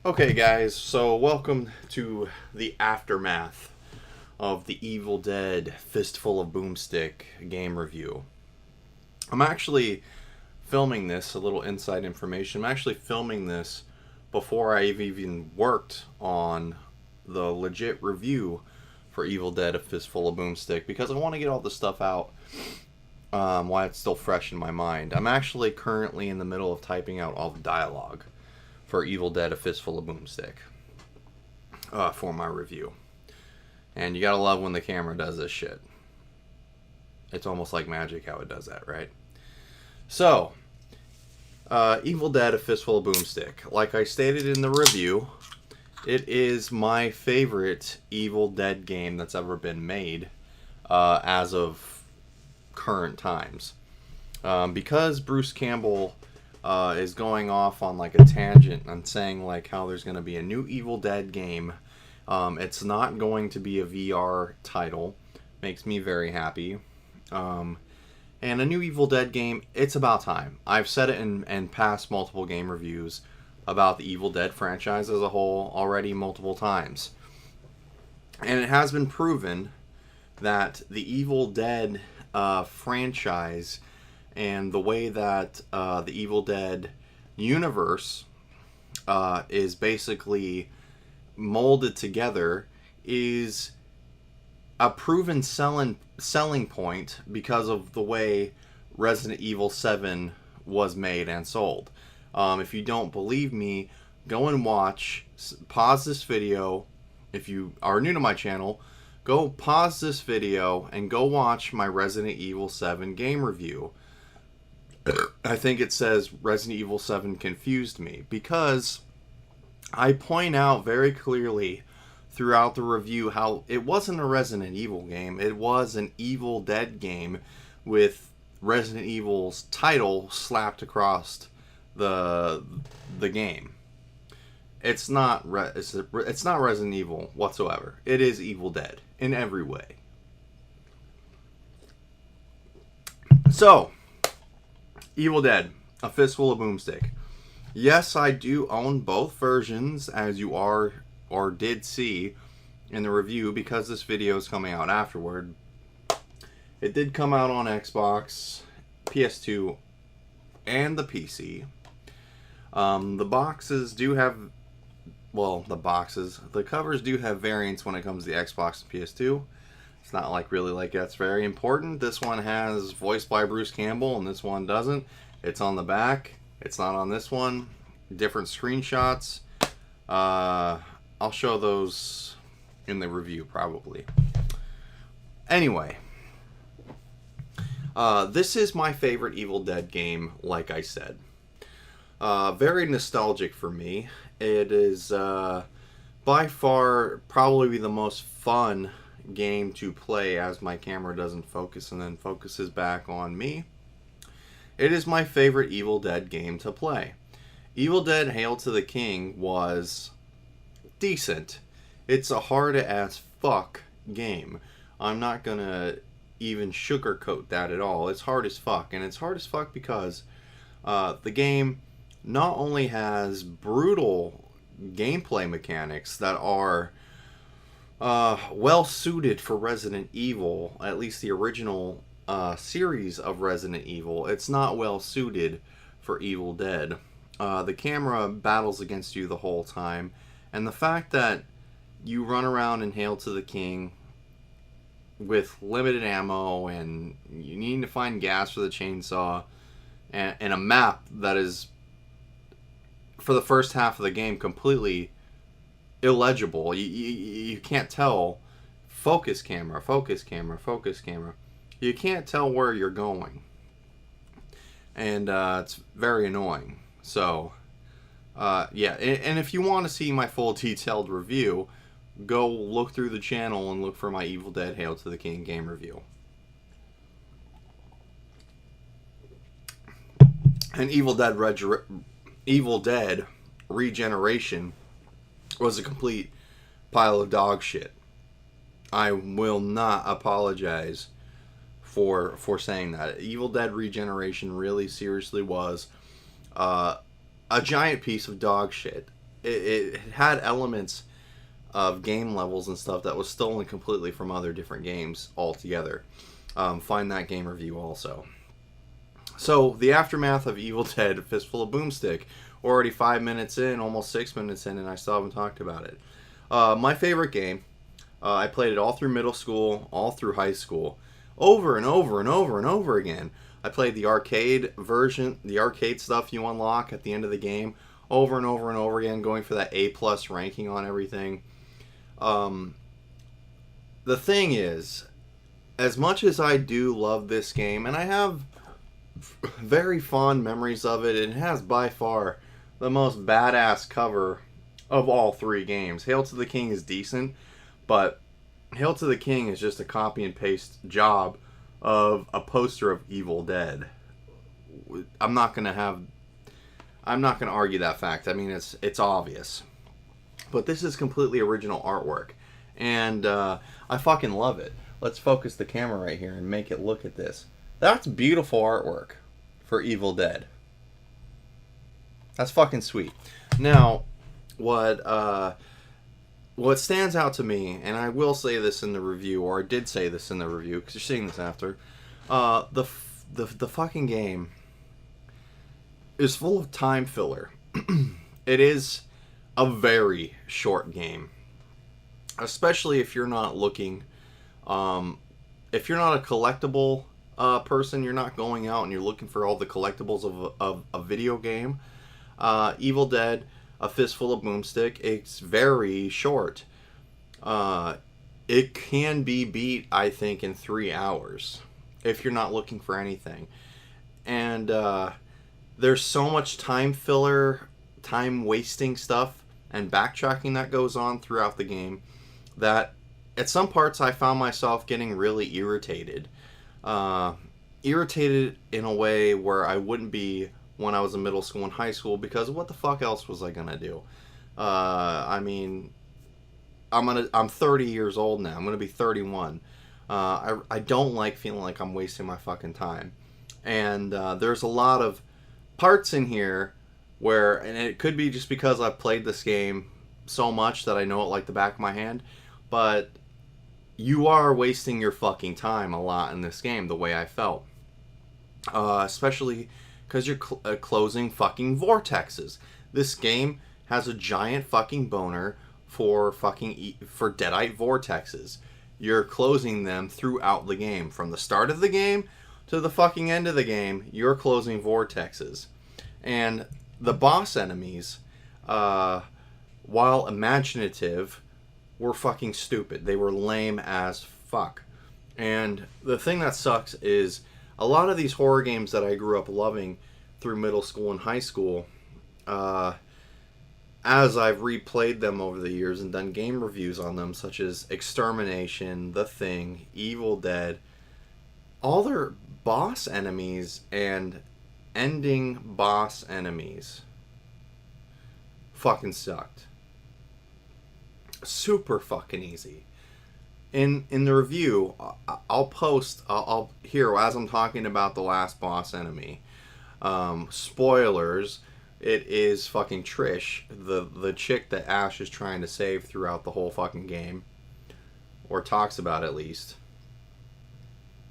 Okay, guys, so welcome to the aftermath of the Evil Dead Fistful of Boomstick game review. I'm actually filming this, a little inside information. I'm actually filming this before I've even worked on the legit review for Evil Dead A Fistful of Boomstick because I want to get all this stuff out while it's still fresh in my mind. I'm actually currently in the middle of typing out all the dialogue for Evil Dead A Fistful of Boomstick for my review. And you gotta love when the camera does this shit. It's almost like magic how it does that, right? So, Evil Dead A Fistful of Boomstick. Like I stated in the review, it is my favorite Evil Dead game that's ever been made as of current times. Because Bruce Campbell is going off on like a tangent and saying like how there's going to be a new Evil Dead game. It's not going to be a VR title. Makes me very happy. And a new Evil Dead game, it's about time. I've said it in past multiple game reviews about the Evil Dead franchise as a whole already multiple times. And it has been proven that the Evil Dead franchise and the way that the Evil Dead universe is basically molded together is a proven selling point because of the way Resident Evil 7 was made and sold. If you don't believe me, go and watch, pause this video. If you are new to my channel, go pause this video and go watch my Resident Evil 7 game review. I think it says Resident Evil 7 confused me because I point out very clearly throughout the review how it wasn't a Resident Evil game. It was an Evil Dead game with Resident Evil's title slapped across the game. It's not it's not Resident Evil whatsoever. It is Evil Dead in every way. So, Evil Dead, A Fistful of Boomstick. Yes, I do own both versions, as you are or did see in the review, because this video is coming out afterward. It did come out on Xbox, PS2, and the PC. The boxes do have, well, the covers do have variants when it comes to the Xbox and PS2. It's not like really like that's very important. This one has voiced by Bruce Campbell and this one doesn't. It's on the back. It's not on this one. Different screenshots. I'll show those in the review probably. Anyway, this is my favorite Evil Dead game, like I said. Very nostalgic for me. It is by far probably the most fun game to play as my camera doesn't focus and then focuses back on me. It is my favorite Evil Dead game to play. Evil Dead Hail to the King was decent. It's a hard as fuck game. I'm not gonna even sugarcoat that at all. It's hard as fuck, and it's hard as fuck because the game not only has brutal gameplay mechanics that are well suited for Resident Evil, at least the original series of Resident Evil. It's not well suited for Evil Dead. The camera battles against you the whole time, and the fact that you run around and Hail to the King with limited ammo and you need to find gas for the chainsaw and a map that is, for the first half of the game, completely illegible. You can't tell. Focus camera, focus camera, focus camera. You can't tell where you're going. And it's very annoying. So, yeah. And if you want to see my full detailed review, go look through the channel and look for my Evil Dead Hail to the King game review. And Evil Dead Regeneration was a complete pile of dog shit. I will not apologize for saying that. Evil Dead Regeneration really seriously was a giant piece of dog shit. it had elements of game levels and stuff that was stolen completely from other different games altogether. Find that game review also. So, the aftermath of Evil Dead Fistful of Boomstick. We're already 5 minutes in, almost 6 minutes in, and I still haven't talked about it. My favorite game. I played it all through middle school, all through high school, over and over and over and over again. I played the arcade version, the arcade stuff you unlock at the end of the game, over and over and over again, going for that A+ ranking on everything. The thing is, as much as I do love this game, and I have very fond memories of it, it has by far the most badass cover of all three games. Hail to the King is decent, but Hail to the King is just a copy and paste job of a poster of Evil Dead. I'm not gonna argue that fact. I mean, it's obvious. But this is completely original artwork, and I fucking love it. Let's focus the camera right here and make it look at this. That's beautiful artwork for Evil Dead. That's fucking sweet. Now, what stands out to me, and I will say this in the review, or I did say this in the review, because you're seeing this after, the fucking game is full of time filler. It is a very short game, especially if you're not looking, if you're not a collectible person, you're not going out and you're looking for all the collectibles of a video game. Evil Dead, A Fistful of Boomstick, it's very short. It can be beat, I think, in 3 hours if you're not looking for anything. And there's so much time filler, time wasting stuff, and backtracking that goes on throughout the game that at some parts I found myself getting really irritated. Irritated in a way where I wouldn't be when I was in middle school and high school, because what the fuck else was I gonna do? I mean, I'm 30 years old now. I'm gonna be 31. I don't like feeling like I'm wasting my fucking time. And there's a lot of parts in here where, and it could be just because I've played this game so much that I know it like the back of my hand, but you are wasting your fucking time a lot in this game, the way I felt. Especially because you're closing fucking vortexes. This game has a giant fucking boner for for deadite vortexes. You're closing them throughout the game. From the start of the game to the fucking end of the game, you're closing vortexes. And the boss enemies, while imaginative, were fucking stupid. They were lame as fuck. And the thing that sucks is a lot of these horror games that I grew up loving through middle school and high school, as I've replayed them over the years and done game reviews on them, such as Extermination, The Thing, Evil Dead, all their boss enemies and ending boss enemies fucking sucked. Super fucking easy. In the review, I'll post, I'll here as I'm talking about the last boss enemy. Spoilers, it is fucking Trish, the chick that Ash is trying to save throughout the whole fucking game, or talks about at least,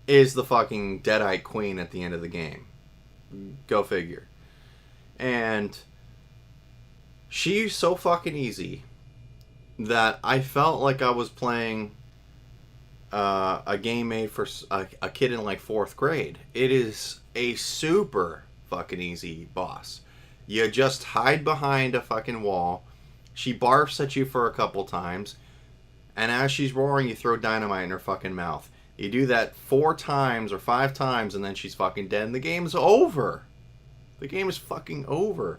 is the fucking Deadite Queen at the end of the game. Go figure. And she's so fucking easy that I felt like I was playing a game made for a kid in like 4th grade. It is a super fucking easy boss. You just hide behind a fucking wall. She barfs at you for a couple times, and as she's roaring, you throw dynamite in her fucking mouth. You do that 4 times or 5 times, and then she's fucking dead, and the game's over. The game is fucking over.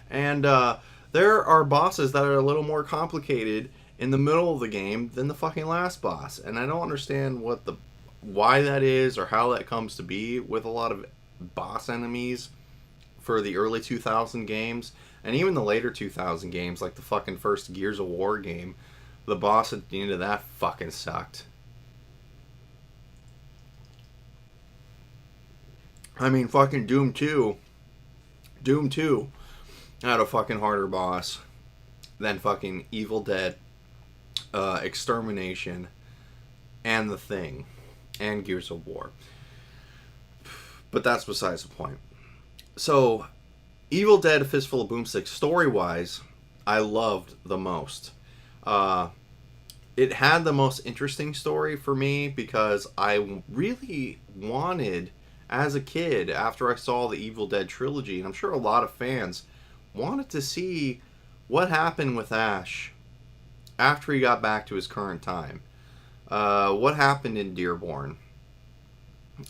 And there are bosses that are a little more complicated in the middle of the game than the fucking last boss, and I don't understand why that is or how that comes to be with a lot of boss enemies for the early 2000 games, and even the later 2000 games, like the fucking first Gears of War game. The boss at the end of that fucking sucked. I mean, fucking Doom 2 had a fucking harder boss. than fucking Evil Dead, Extermination, and The Thing, and Gears of War. But that's besides the point. So, Evil Dead: Fistful of Boomstick, story-wise, I loved the most. It had the most interesting story for me because I really wanted, as a kid, after I saw the Evil Dead trilogy, and I'm sure a lot of fans wanted to see what happened with Ash after he got back to his current time. What happened in Dearborn?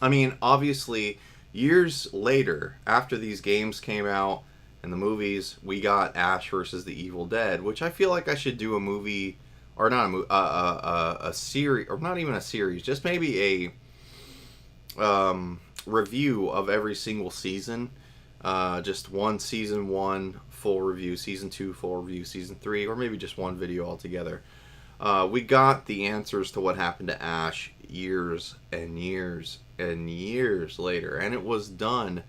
I mean, obviously, years later, after these games came out and the movies, we got Ash versus the Evil Dead, which I feel like I should do a movie, or not a movie, a series, or not even a series, just maybe a review of every single season. Just one season 1 full review, season 2 full review, season 3, or maybe just one video altogether. We got the answers to what happened to Ash years and years and years later, and it was done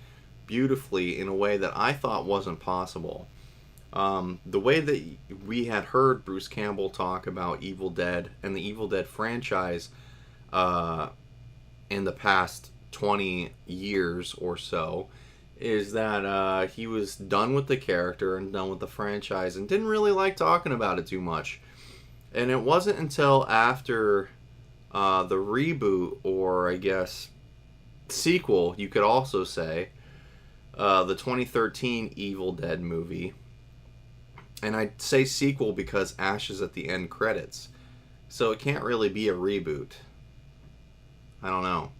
beautifully in a way that I thought wasn't possible. The way that we had heard Bruce Campbell talk about Evil Dead and the Evil Dead franchise in the past 20 years or so is that he was done with the character and done with the franchise and didn't really like talking about it too much. And it wasn't until after the reboot, or I guess sequel, you could also say, the 2013 Evil Dead movie. And I say sequel because Ash is at the end credits. So it can't really be a reboot. I don't know.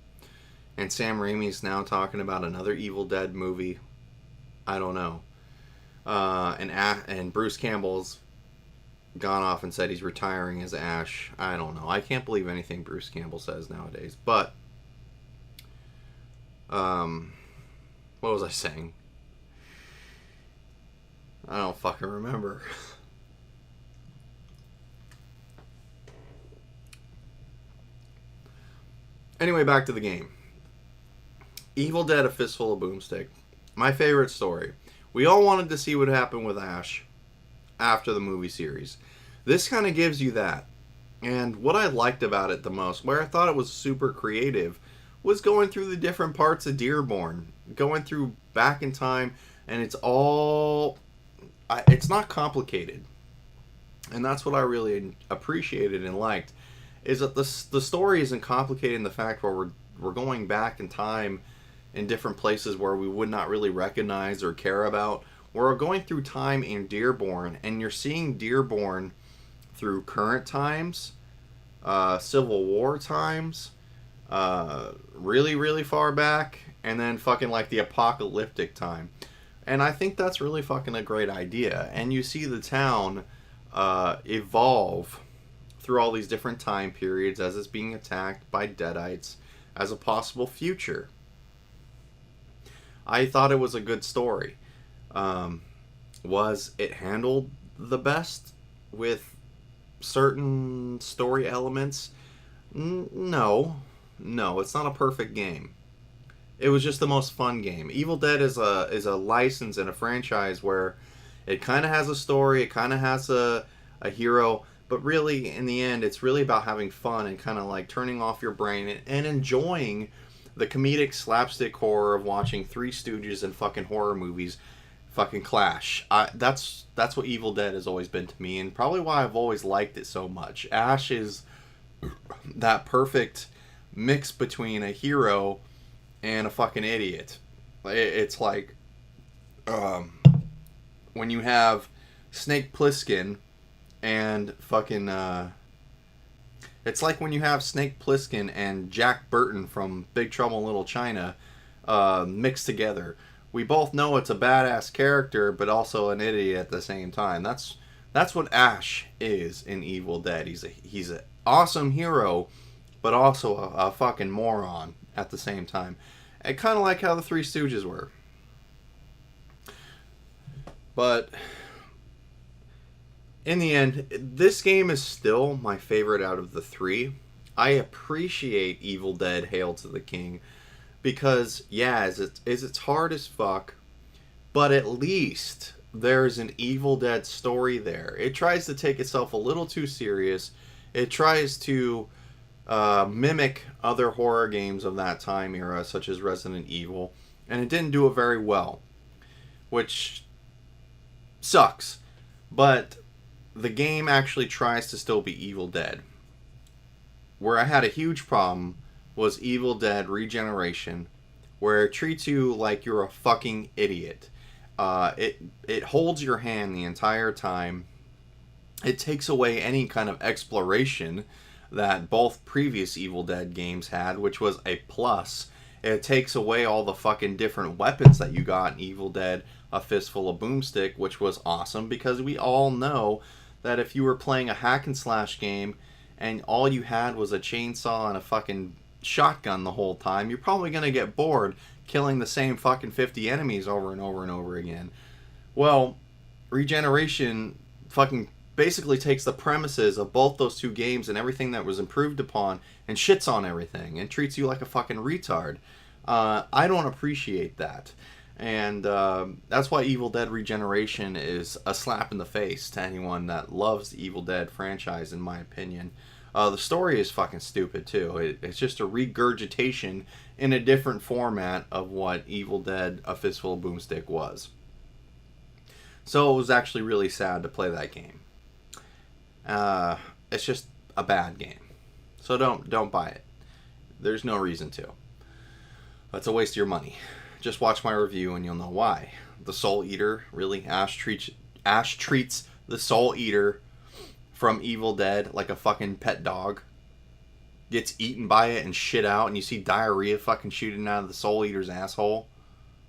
And Sam Raimi's now talking about another Evil Dead movie. I don't know. And Bruce Campbell's gone off and said he's retiring as Ash. I don't know. I can't believe anything Bruce Campbell says nowadays. But, what was I saying? I don't fucking remember. Anyway, back to the game. Evil Dead: A Fistful of Boomstick. My favorite story. We all wanted to see what happened with Ash after the movie series. This kind of gives you that. And what I liked about it the most, where I thought it was super creative, was going through the different parts of Dearborn. Going through back in time, and it's not complicated. And that's what I really appreciated and liked, is that the story isn't complicated in the fact where we're going back in time in different places where we would not really recognize or care about. We're going through time in Dearborn, and you're seeing Dearborn through current times, Civil War times, really, really far back, and then fucking like the apocalyptic time. And I think that's really fucking a great idea. And you see the town evolve through all these different time periods as it's being attacked by Deadites as a possible future. I thought it was a good story. Was it handled the best with certain story elements? No, it's not a perfect game. It was just the most fun game. Evil Dead is a license and a franchise where it kind of has a story, it kind of has a hero, but really, in the end, it's really about having fun and kind of like turning off your brain and enjoying the comedic slapstick horror of watching Three Stooges and fucking horror movies fucking clash. That's what Evil Dead has always been to me, and probably why I've always liked it so much. Ash is that perfect mix between a hero and a fucking idiot. It's like when you have Snake Plissken and fucking it's like when you have Snake Plissken and Jack Burton from Big Trouble in Little China mixed together. We both know it's a badass character, but also an idiot at the same time. That's what Ash is in Evil Dead. He's an awesome hero, but also a fucking moron at the same time. And kind of like how the Three Stooges were. But in the end, this game is still my favorite out of the three. I appreciate Evil Dead: Hail to the King because, yeah, it's hard as fuck, but at least there's an Evil Dead story there. It tries to take itself a little too serious. It tries to mimic other horror games of that time era, such as Resident Evil, and it didn't do it very well, which sucks. But the game actually tries to still be Evil Dead. Where I had a huge problem was Evil Dead Regeneration, where it treats you like you're a fucking idiot. It holds your hand the entire time. It takes away any kind of exploration that both previous Evil Dead games had, which was a plus. It takes away all the fucking different weapons that you got in Evil Dead, A Fistful of Boomstick, which was awesome, because we all know that if you were playing a hack and slash game and all you had was a chainsaw and a fucking shotgun the whole time, you're probably going to get bored killing the same fucking 50 enemies over and over and over again. Well, Regeneration fucking basically takes the premises of both those two games and everything that was improved upon and shits on everything and treats you like a fucking retard. I don't appreciate that. And that's why Evil Dead Regeneration is a slap in the face to anyone that loves the Evil Dead franchise, in my opinion. The story is fucking stupid, too. It's just a regurgitation in a different format of what Evil Dead A Fistful of Boomstick was. So it was actually really sad to play that game. It's just a bad game. So don't buy it. There's no reason to. That's a waste of your money. Just watch my review and you'll know why. The Soul Eater, really? Ash treats the Soul Eater from Evil Dead like a fucking pet dog. Gets eaten by it and shit out, and you see diarrhea fucking shooting out of the Soul Eater's asshole.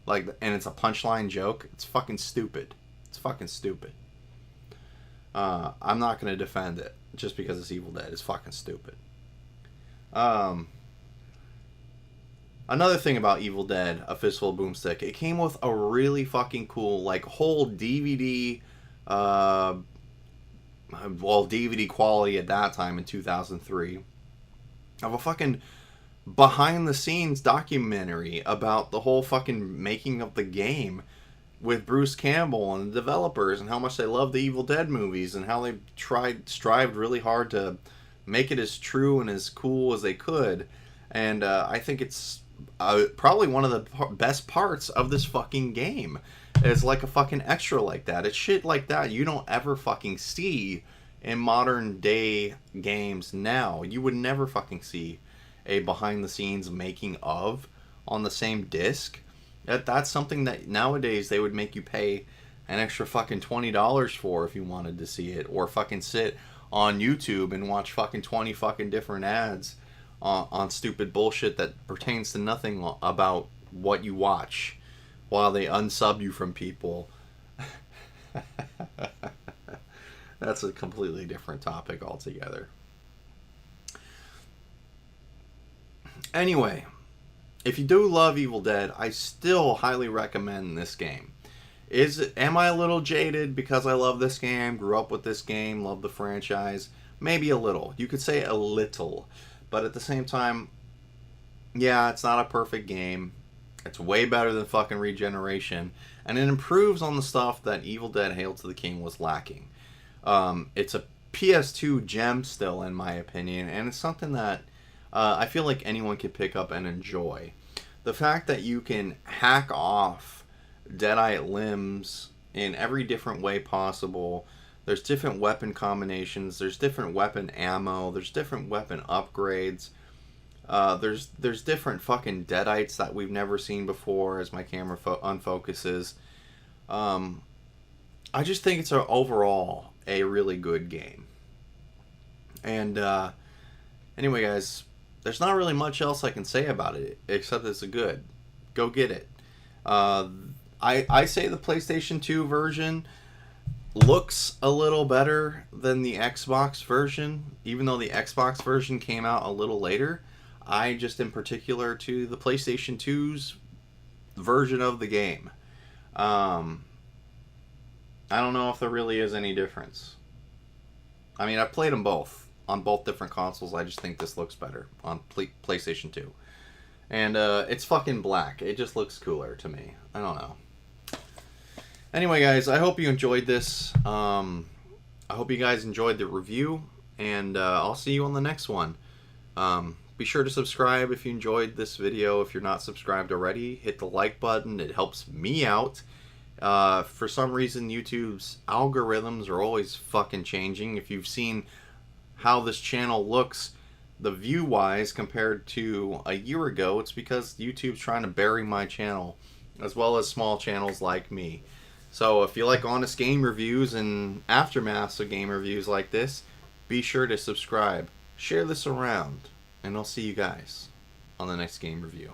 And it's a punchline joke. It's fucking stupid. It's fucking stupid. I'm not going to defend it just because it's Evil Dead. It's fucking stupid. Another thing about Evil Dead, A Fistful of Boomstick, it came with a really fucking cool, whole DVD, DVD quality at that time in 2003, of a fucking behind-the-scenes documentary about the whole fucking making of the game with Bruce Campbell and the developers and how much they love the Evil Dead movies and how they strived really hard to make it as true and as cool as they could. And I think it's probably one of the best parts of this fucking game. It's like a fucking extra like that. It's shit like that you don't ever fucking see in modern day games now. You would never fucking see a behind the scenes making of on the same disc. That's something that nowadays they would make you pay an extra fucking $20 for if you wanted to see it, or fucking sit on YouTube and watch fucking 20 fucking different ads on stupid bullshit that pertains to nothing about what you watch while they unsub you from people. That's a completely different topic altogether. Anyway, if you do love Evil Dead, I still highly recommend this game. Am I a little jaded because I love this game, grew up with this game, love the franchise? Maybe a little. You could say a little. But at the same time, yeah, it's not a perfect game. It's way better than fucking Regeneration. And it improves on the stuff that Evil Dead Hail to the King was lacking. It's a PS2 gem still, in my opinion. And it's something that I feel like anyone can pick up and enjoy. The fact that you can hack off Deadite limbs in every different way possible. There's different weapon combinations. There's different weapon ammo. There's different weapon upgrades. There's different fucking Deadites that we've never seen before as my camera unfocuses. I just think it's overall a really good game. And anyway, guys, there's not really much else I can say about it except it's good. Go get it. I say the PlayStation 2 version looks a little better than the Xbox version, even though the Xbox version came out a little later. I just in particular to the PlayStation 2's version of the game. I don't know if there really is any difference. I mean, I've played them both on both different consoles. I just think this looks better on PlayStation 2. And it's fucking black. It just looks cooler to me. I don't know. Anyway, guys, I hope you enjoyed this. I hope you guys enjoyed the review, and I'll see you on the next one. Be sure to subscribe if you enjoyed this video. If you're not subscribed already, hit the like button. It helps me out. For some reason, YouTube's algorithms are always fucking changing. If you've seen how this channel looks, the view-wise, compared to a year ago, it's because YouTube's trying to bury my channel, as well as small channels like me. So if you like honest game reviews and aftermaths of game reviews like this, be sure to subscribe. Share this around, and I'll see you guys on the next game review.